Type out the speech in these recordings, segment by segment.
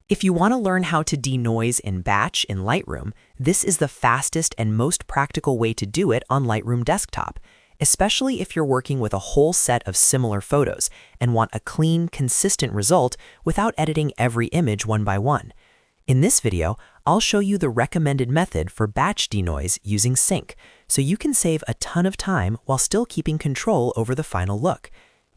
If you want to learn how to denoise in batch in Lightroom, this is the fastest and most practical way to do it on Lightroom Desktop, especially if you're working with a whole set of similar photos and want a clean, consistent result without editing every image one by one. In this video, I'll show you the recommended method for batch denoise using sync, so you can save a ton of time while still keeping control over the final look.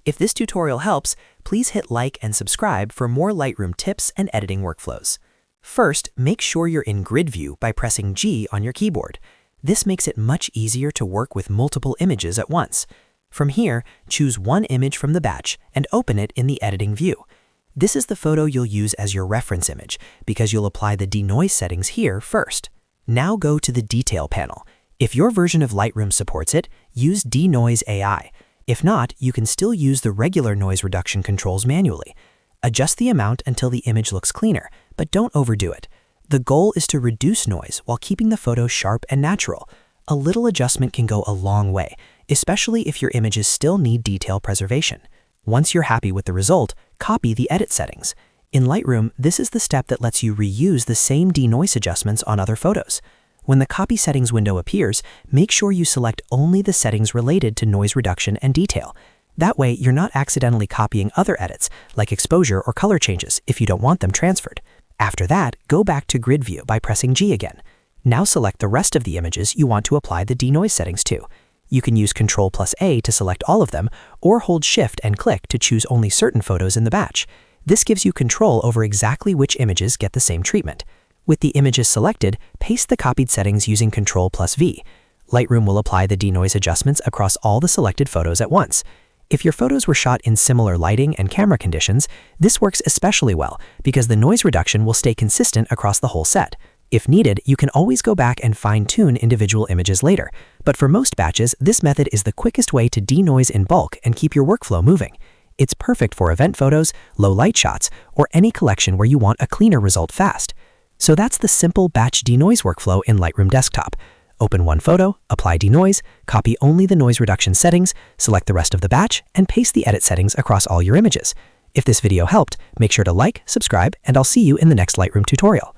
If this tutorial helps, please hit like and subscribe for more Lightroom tips and editing workflows. First, make sure you're in grid view by pressing G on your keyboard. This makes it much easier to work with multiple images at once. From here, choose one image from the batch and open it in the editing view. This is the photo you'll use as your reference image because you'll apply the denoise settings here first. Now go to the detail panel. If your version of Lightroom supports it, use Denoise AI. If not, you can still use the regular noise reduction controls manually. Adjust the amount until the image looks cleaner, but don't overdo it. The goal is to reduce noise while keeping the photo sharp and natural. A little adjustment can go a long way, especially if your images still need detail preservation. Once you're happy with the result, copy the edit settings. In Lightroom, this is the step that lets you reuse the same denoise adjustments on other photos. When the Copy Settings window appears, make sure you select only the settings related to noise reduction and detail. That way, you're not accidentally copying other edits, like exposure or color changes, if you don't want them transferred. After that, go back to Grid View by pressing G again. Now select the rest of the images you want to apply the denoise settings to. You can use Ctrl+A to select all of them, or hold Shift and click to choose only certain photos in the batch. This gives you control over exactly which images get the same treatment. With the images selected, paste the copied settings using Ctrl+V. Lightroom will apply the denoise adjustments across all the selected photos at once. If your photos were shot in similar lighting and camera conditions, this works especially well because the noise reduction will stay consistent across the whole set. If needed, you can always go back and fine-tune individual images later. But for most batches, this method is the quickest way to denoise in bulk and keep your workflow moving. It's perfect for event photos, low-light shots, or any collection where you want a cleaner result fast. So that's the simple batch denoise workflow in Lightroom Desktop. Open one photo, apply denoise, copy only the noise reduction settings, select the rest of the batch, and paste the edit settings across all your images. If this video helped, make sure to like, subscribe, and I'll see you in the next Lightroom tutorial.